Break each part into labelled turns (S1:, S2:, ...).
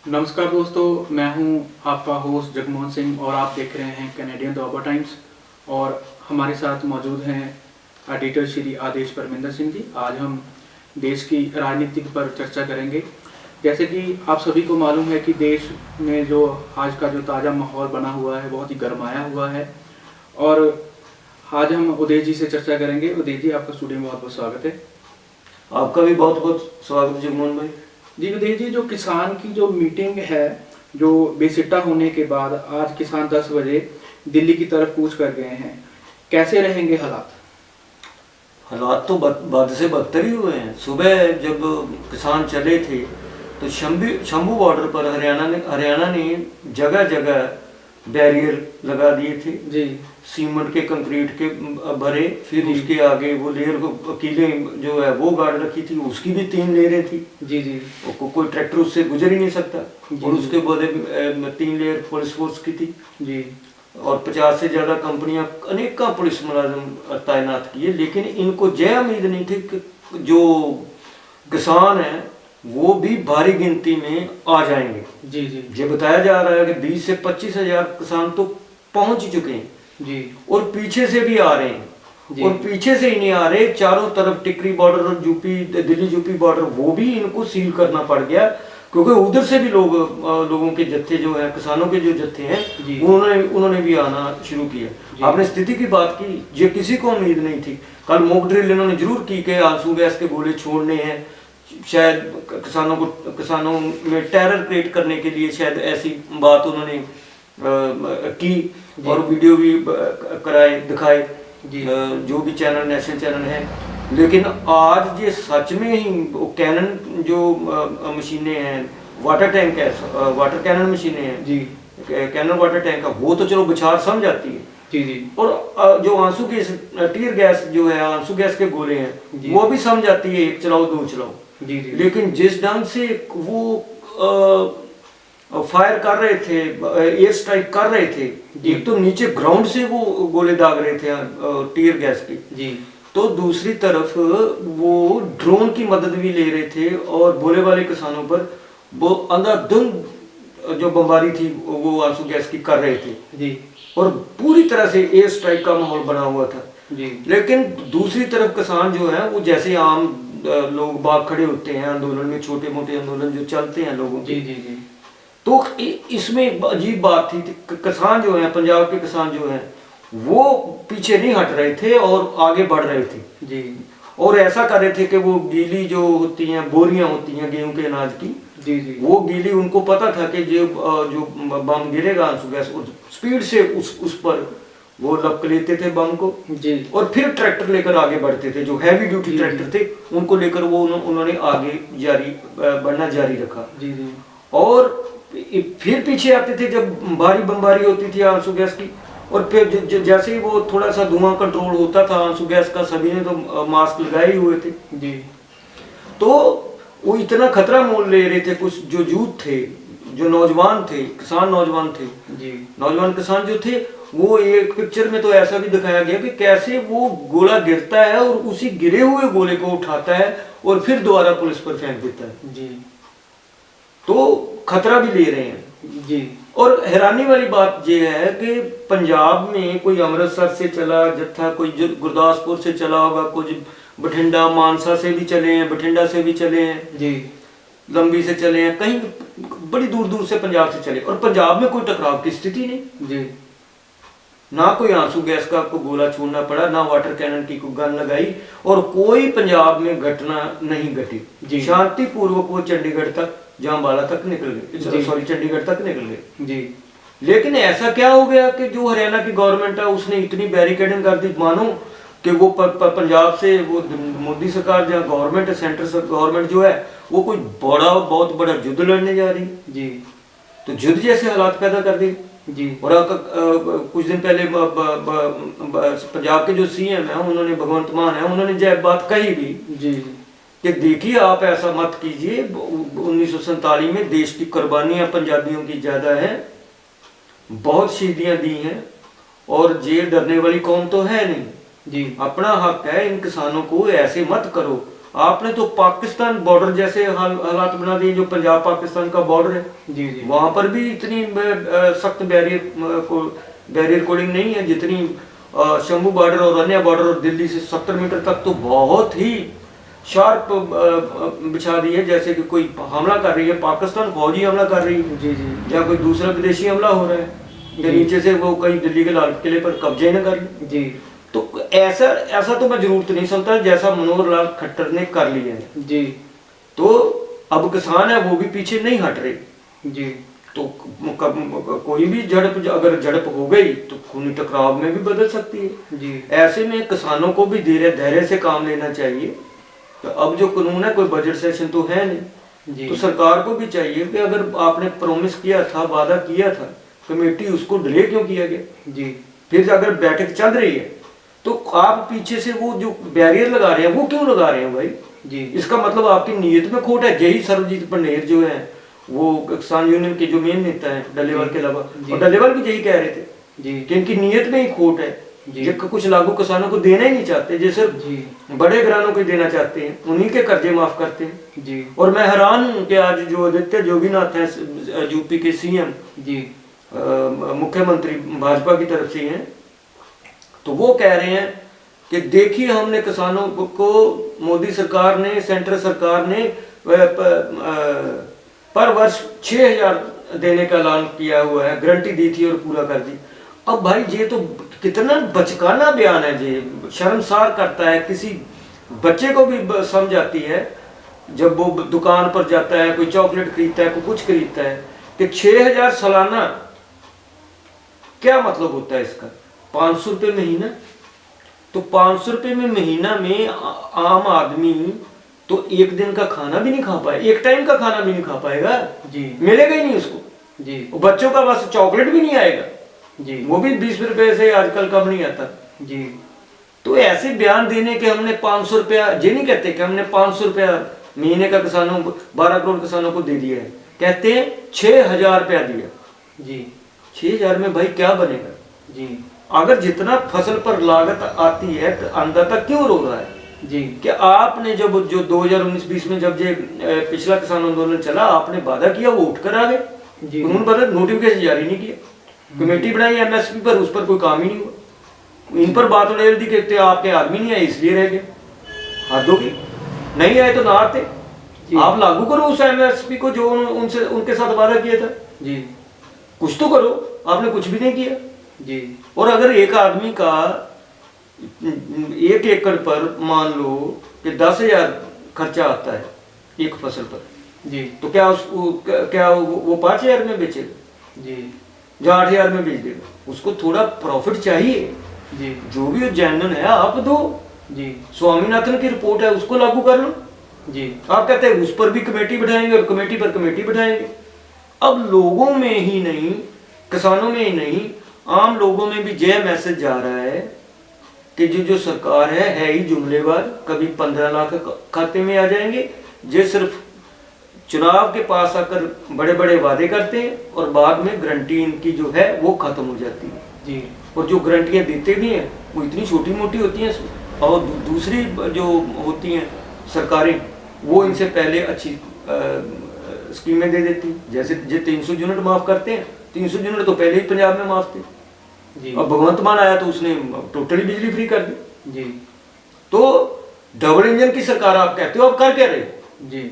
S1: नमस्कार दोस्तों, मैं हूं आपका होस्ट जगमोहन सिंह और आप देख रहे हैं कैनेडियन दोआबा टाइम्स। और हमारे साथ मौजूद हैं एडिटर श्री आदेश परमिंदर सिंह जी। आज हम देश की राजनीति पर चर्चा करेंगे। जैसे कि आप सभी को मालूम है कि देश में जो आज का जो ताज़ा माहौल बना हुआ है बहुत ही गर्माया हुआ है। और आज हम उदय जी से चर्चा करेंगे। उदय जी, आपका स्टूडियो में बहुत बहुत स्वागत है।
S2: आपका भी बहुत बहुत स्वागत जगमोहन भाई।
S1: जी उदय जी, जो किसान की जो मीटिंग है, जो बेसिट्टा होने के बाद आज किसान 10 बजे दिल्ली की तरफ कूच कर गए हैं, कैसे रहेंगे हालात?
S2: हालात तो बद से बदतर ही हुए हैं। सुबह जब किसान चले थे तो शंभू बॉर्डर पर हरियाणा ने जगह जगह बैरियर लगा दिए थे
S1: जी
S2: सीमेंट के कंक्रीट के भरे। फिर उसके आगे वो लेयर कीलें जो है वो गाड़ रखी थी, उसकी भी 3 लेयरें थी।
S1: जी जी
S2: कोई ट्रैक्टर उससे गुजर ही नहीं सकता।
S1: जी,
S2: और उसके बदले 3 लेयर पुलिस फोर्स की थी
S1: जी
S2: और 50 से ज़्यादा कंपनियां अनेक पुलिस मुलाजिम तैनात किए। लेकिन इनको यह उम्मीद नहीं थी कि जो किसान हैं वो भी भारी गिनती में आ जाएंगे।
S1: जी जी
S2: ये बताया जा रहा है कि 20 से 25 हजार किसान तो पहुंच ही चुके हैं
S1: जी
S2: और पीछे से भी आ रहे हैं।
S1: जी।
S2: और पीछे से ही नहीं आ रहे, चारों तरफ टिकरी बॉर्डर और दिल्ली यूपी बॉर्डर वो भी इनको सील करना पड़ गया, क्योंकि उधर से भी लोगों के जत्थे जो है, किसानों के जो जत्थे हैं उन्होंने भी आना शुरू किया। आपने स्थिति की बात की, ये किसी को उम्मीद नहीं थी। कल मॉक ड्रिल इन्होंने जरूर की कि आंसू गैस के गोले छोड़ने हैं, शायद किसानों में टेरर क्रिएट करने के लिए शायद ऐसी बात उन्होंने की और वीडियो भी कराए दिखाए जो भी चैनल, नेशनल चैनल है। लेकिन आज ये सच में ही कैनन जो मशीनें हैं, वाटर टैंक है, वाटर कैनन मशीनें हैं
S1: जी,
S2: कैनन वाटर टैंक का, वो तो चलो बछार समझ आती है
S1: जी जी।
S2: और जो आंसू गैस, टीयर गैस जो है, आंसू गैस के गोले हैं वो भी समझ आती है, 1 चलाओ 2 चलाओ।
S1: जी जी।
S2: लेकिन जिस ढंग से वो फायर कर रहे थे, एयर स्ट्राइक कर रहे थे, एक तो नीचे ग्राउंड से वो गोले दाग रहे थे टीयर गैस की
S1: जी,
S2: तो दूसरी तरफ वो ड्रोन की मदद भी ले रहे थे और भोले वाले किसानों पर वो अंधाधुंध जो बमबारी थी वो आंसू गैस की कर रहे थे
S1: जी
S2: और पूरी तरह से एयर स्ट्राइक का माहौल बना हुआ था
S1: जी।
S2: लेकिन दूसरी तरफ किसान जो है वो जैसे आम लोग बाग खड़े होते हैं आंदोलन में, छोटे मोटे आंदोलन जो चलते हैं लोगों के,
S1: जी जी जी।
S2: तो इसमें अजीब बात थी, किसान जो है, पंजाब के किसान जो है वो पीछे नहीं हट रहे थे और आगे बढ़ रहे थे
S1: जी।
S2: और ऐसा कर रहे थे कि वो गीली जो होती हैं, बोरियां होती हैं गेहूं के अनाज की,
S1: जी जी।
S2: वो गीली, उनको पता था कि जो बम गिरेगा आंसू गैस, स्पीड से उस पर वो लपक लेते थे बम को
S1: जी।
S2: और फिर ट्रैक्टर लेकर आगे बढ़ते थे। जो हैवी ड्यूटी ट्रैक्टर थे उनको लेकर वो उन्होंने आगे बढ़ना जारी रखा।
S1: जी जी।
S2: और फिर पीछे आते थे जब भारी बमबारी होती थी आंसू गैस की, और फिर जैसे ही वो थोड़ा सा धुआं कंट्रोल होता था आंसू गैस का, सभी ने तो मास्क लगाए ही हुए थे।
S1: जी।
S2: तो वो इतना खतरा मोल ले रहे थे कुछ जो यूथ थे, जो नौजवान थे, किसान नौजवान थे
S1: जी।
S2: नौजवान किसान जो थे, वो एक पिक्चर में तो ऐसा भी दिखाया गया कि कैसे वो गोला गिरता है और उसी गिरे हुए गोले को उठाता है और फिर दोबारा पुलिस पर फेंक देता है।
S1: जी।
S2: तो खतरा भी ले रहे हैं
S1: जी।
S2: और हैरानी वाली बात यह है कि पंजाब में कोई अमृतसर से चला जत्था, कोई गुरदासपुर से चला होगा, कुछ बठिंडा मानसा से भी चले हैं, बठिंडा से भी चले हैं
S1: जी।
S2: लंबी से चले हैं, कहीं बड़ी दूर दूर से पंजाब से चले, और पंजाब में कोई टकराव की स्थिति नहीं।
S1: जी।
S2: ना कोई आंसू गैस का आपको गोला छोड़ना पड़ा, ना वाटर कैनन की कोई गन लगाई, और कोई पंजाब में घटना नहीं घटी। शांतिपूर्वक वो चंडीगढ़ तक, जामबाला तक निकल गए, सॉरी चंडीगढ़ तक निकल गए जी। लेकिन ऐसा क्या हो गया कि जो हरियाणा की गवर्नमेंट है उसने इतनी बैरिकेडिंग कर दी, मानो कि वो पंजाब से वो मोदी सरकार जहाँ गवर्नमेंट, सेंट्रल गवर्नमेंट जो है वो कोई बहुत बड़ा युद्ध लड़ने जा रही जी। तो युद्ध जैसे हालात पैदा कर दी जी। और कुछ दिन पहले पंजाब के जो सीएम है, उन्होंने, भगवंत मान है, उन्होंने जब बात कही भी जी कि देखिए आप ऐसा मत कीजिए, 1947 में देश की कुर्बानियां पंजाबियों की ज्यादा है, बहुत शहीदियां दी हैं और जेल डरने वाली कौम तो है नहीं जी। अपना हक है, इन किसानों को ऐसे मत करो। आपने तो पाकिस्तान बॉर्डर जैसे हालात बना दिए, जो पंजाब पाकिस्तान का बॉर्डर है
S1: जी जी
S2: वहां पर भी इतनी सख्त बैरियर कोडिंग नहीं है जितनी शंभू बॉर्डर और अन्य बॉर्डर और दिल्ली से 70 मीटर तक तो बहुत ही शार्प बिछा दी है, जैसे कि कोई हमला कर रही है, पाकिस्तान फौजी हमला कर रही है
S1: जी जी
S2: या कोई दूसरा विदेशी हमला हो रहा है कि नीचे से वो कहीं दिल्ली के लाल किले पर कब्जे न कर ले।
S1: जी
S2: तो ऐसा तो मैं जरूरत नहीं समझता जैसा मनोहर लाल खट्टर ने कर लिया है।
S1: जी
S2: तो अब किसान है वो भी पीछे नहीं हट रहे।
S1: जी
S2: तो कोई भी झड़प अगर झड़प हो गई तो खूनी टकराव में भी बदल सकती है।
S1: जी
S2: ऐसे में किसानों को भी धैर्य से काम लेना चाहिए। तो अब जो कानून है, कोई बजट सेशन तो है नहीं,
S1: जी
S2: तो सरकार को भी चाहिए कि अगर आपने प्रॉमिस किया था, वादा किया था, कमेटी उसको डिले क्यों किया गया?
S1: जी
S2: फिर अगर बैठक चल रही है तो आप पीछे से वो जो बैरियर लगा रहे हैं वो क्यों लगा रहे हैं भाई?
S1: जी
S2: इसका मतलब आपकी नीयत में खोट है। यही सर्वजीत पंडेर जो है वो किसान यूनियन के जो मेन नेता है डल्लेवाल के अलावा, और डल्लेवाल भी यही कह रहे थे
S1: जी
S2: कि इनकी नीयत में ही खोट है। ये कुछ लागू किसानों को देना ही नहीं चाहते, जो सिर्फ
S1: जी
S2: बड़े घरानों को देना चाहते हैं, उन्हीं के कर्जे माफ करते हैं।
S1: जी
S2: और मैं हैरान हूं कि आज जो आदित्य जोगीनाथ है यूपी के सीएम,
S1: जी
S2: मुख्यमंत्री भाजपा की तरफ से हैं, तो वो कह रहे हैं कि देखिए हमने किसानों को मोदी सरकार ने, सेंट्रल सरकार ने पर वर्ष 6,000 देने का ऐलान किया हुआ है, गारंटी दी थी और पूरा कर दी। अब भाई ये तो कितना बचकाना बयान है, ये शर्मसार करता है। किसी बच्चे को भी समझ आती है जब वो दुकान पर जाता है, कोई चॉकलेट खरीदता है, कोई कुछ खरीदता है, कि 6,000 सालाना क्या मतलब होता है इसका? 500 रुपये महीना। तो 500 रुपये में महीना में आम आदमी तो एक दिन का खाना भी नहीं खा पाए, एक टाइम का खाना भी नहीं खा पाएगा
S1: जी,
S2: मिलेगा ही नहीं उसको
S1: जी
S2: बच्चों का बस चॉकलेट भी नहीं आएगा
S1: जी,
S2: वो भी 20 रुपए से आजकल कम नहीं आता
S1: जी।
S2: तो ऐसे बयान देने के हमने 500 रुपया, ये नहीं कहते कि हमने 500 रुपया महीने का किसानों 12 करोड़ किसानों को दे दिया है, कहते हैं 6,000 रुपया दिया
S1: जी
S2: 6,000 में भाई क्या बनेगा?
S1: जी
S2: अगर जितना फसल पर लागत आती है तो अन्नदाता क्यों रो रहा है
S1: जी
S2: कि आपने जब जो 2019-20 में जब ये पिछला किसान आंदोलन चला, आपने वादा किया वो उठकर आ गए,
S1: जी
S2: उन्होंने बदल नोटिफिकेशन जारी नहीं किया, कमेटी बनाई एमएसपी पर, उस पर कोई काम ही नहीं हुआ। इन पर बात उड़ेल दी कि आपके आदमी नहीं आए इसलिए रह गए। हद होगी, नहीं आए तो ना आते। आप लागू करो उस एमएसपी को जो उनसे उनके साथ वादा किया था
S1: जी,
S2: कुछ तो करो, आपने कुछ भी नहीं किया
S1: जी।
S2: और अगर एक आदमी का 1 एकड़ पर मान लो कि 10,000 खर्चा आता है एक फसल पर,
S1: जी
S2: तो क्या वो 5,000 में बेचेगा?
S1: जी
S2: या 8,000 में बेच देगा? उसको थोड़ा प्रॉफिट चाहिए।
S1: जी
S2: जो भी जेन्युइन है आप दो।
S1: जी
S2: स्वामीनाथन की रिपोर्ट है उसको लागू कर लो।
S1: जी
S2: आप कहते हैं उस पर भी कमेटी बैठाएंगे और कमेटी पर कमेटी बैठाएंगे। अब लोगों में ही नहीं, किसानों में ही नहीं, आम लोगों में भी यह मैसेज जा रहा है कि जो सरकार है ही जुमलेबाज। कभी 15 लाख खाते में आ जाएंगे, ये सिर्फ चुनाव के पास आकर बड़े बड़े वादे करते हैं और बाद में गारंटी इनकी जो है वो खत्म हो जाती है
S1: जी।
S2: और जो गारंटियां देते भी हैं वो इतनी छोटी मोटी होती हैं और दूसरी जो होती हैं सरकारें वो इनसे पहले अच्छी स्कीमें दे देती हैं। जैसे जो 300 यूनिट माफ करते हैं, 300 यूनिट तो पहले ही पंजाब में माफ थे
S1: जी।
S2: अब भगवंत मान आया तो उसने टोटली बिजली फ्री कर दी।
S1: जी
S2: तो डबल इंजन की सरकार आप कहते हो, आप कर क्या रहे हो?
S1: जी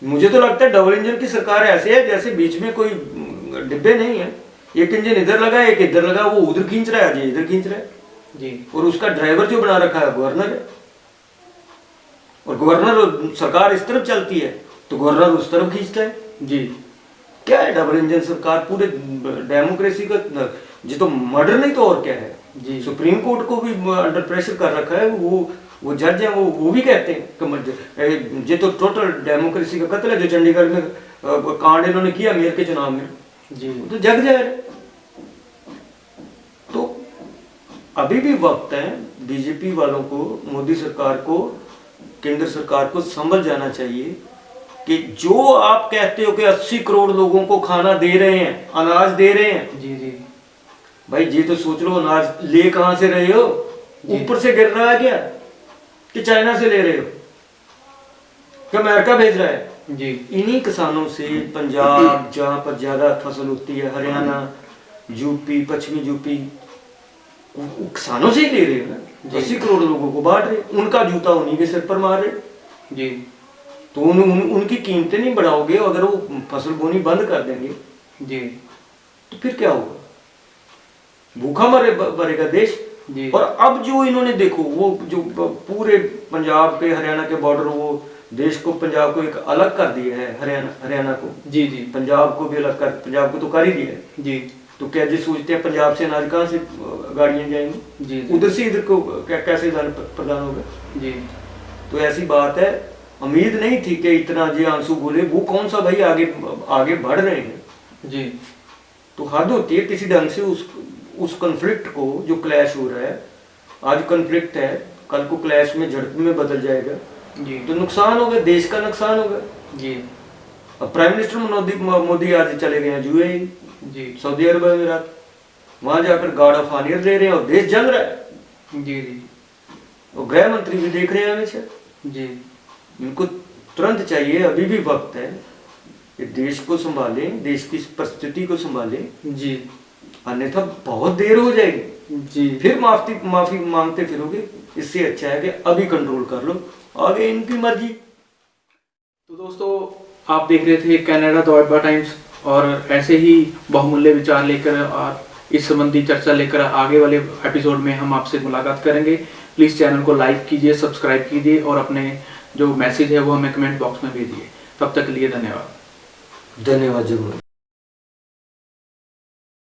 S2: मुझे तो लगता है डबल इंजन की सरकार ऐसे है जैसे बीच में कोई डिब्बे नहीं है, एक इंजन इधर लगा एक इधर लगा, वो उधर खींच रहा है, इधर खींच रहा है
S1: जी।
S2: और उसका ड्राइवर जो बना रखा है गवर्नर है और गवर्नर सरकार इस तरफ चलती है तो गवर्नर उस तरफ खींचता है।
S1: जी
S2: क्या है डबल इंजन सरकार? पूरे डेमोक्रेसी का ये तो मर्डर नहीं तो और क्या है।
S1: जी।
S2: सुप्रीम कोर्ट को भी अंडर प्रेशर कर रखा है। वो जज है वो भी कहते हैं कि ये तो टोटल डेमोक्रेसी का कत्ल है जो चंडीगढ़ में कांड इन्होंने किया मेयर के चुनाव में।
S1: जी
S2: तो जग जाए। तो अभी भी वक्त है बीजेपी वालों को, मोदी सरकार को, केंद्र सरकार को संभल जाना चाहिए कि जो आप कहते हो कि 80 करोड़ लोगों को खाना दे रहे हैं, अनाज दे रहे हैं,
S1: जी जी
S2: भाई ये तो सोच लो अनाज ले कहां से रहे हो? ऊपर से गिर रहा है क्या कि चाइना से ले रहे हो? कि अमेरिका भेज रहा है।
S1: जी
S2: इन्हीं किसानों से पंजाब जहाँ पर ज्यादा फसल होती है, हरियाणा, यूपी, पश्चिमी यूपी, वो किसानों से ही ले रहे हैं ना। 80 करोड़ लोगों को बांट रहे, उनका जूता उन्हीं के सिर पर मार रहे
S1: जी।
S2: तो उनकी कीमतें नहीं बढ़ाओगे, अगर वो फसल बोनी बंद कर देंगे
S1: जी
S2: तो फिर क्या होगा? भूखा मरेगा देश।
S1: जी।
S2: और अब जो इन्होंने देखो, वो जो पूरे पंजाब के हरियाणा के बॉर्डर, वो देश को, पंजाब को एक अलग कर दिया है, हरियाणा को।
S1: जी जी।
S2: पंजाब को भी अलग कर, पंजाब को तो कर ही दिया है
S1: जी।
S2: तो क्या जी सोचते हैं पंजाब से अनाज कहाँ से गाड़ियां जाएंगी?
S1: जी
S2: उधर से इधर को कैसे प्रदान होगा?
S1: जी।
S2: तो ऐसी बात है, उम्मीद नहीं थी कि इतना जी आंसू बोले। वो कौन सा भाई आगे आगे बढ़ रहे हैं
S1: जी।
S2: तो हद होती है किसी ढंग से उस कॉन्फ्लिक्ट को, जो क्लैश हो रहा है। आज कॉन्फ्लिक्ट है, कल को क्लैश में, झड़प में बदल जाएगा
S1: जी।
S2: तो नुकसान होगा, देश का नुकसान होगा।
S1: जी।
S2: अब प्राइम मिनिस्टर मोदी आज चले गए हैं यूएई,
S1: जी।
S2: सऊदी अरब अमीरात, वहां जाकर गार्ड ऑफ ऑनर ले रहे हैं और देश जल रहा है।
S1: जी जी।
S2: और गृह मंत्री भी देख रहे हैं हमेशा।
S1: जी।
S2: इनको तुरंत चाहिए, अभी भी वक्त है कि देश को संभालें, देश की परिस्थिति को संभालें,
S1: जी।
S2: अन्यथा बहुत देर हो जाएगी।
S1: जी।
S2: फिर माफी मांगते फिरोगे। इससे अच्छा है कि अभी कंट्रोल कर लो, आगे इनकी मर्जी।
S1: तो दोस्तों, आप देख रहे थे कनाडा दोअब्बा टाइम्स, और ऐसे ही बहुमूल्य विचार लेकर और इस संबंधी चर्चा लेकर आगे वाले एपिसोड में हम आपसे मुलाकात करेंगे। प्लीज़ चैनल को लाइक कीजिए, सब्सक्राइब कीजिए और अपने जो मैसेज है वो हमें कमेंट बॉक्स में भेजिए। तब तक के लिए धन्यवाद।
S2: धन्यवाद जरूर।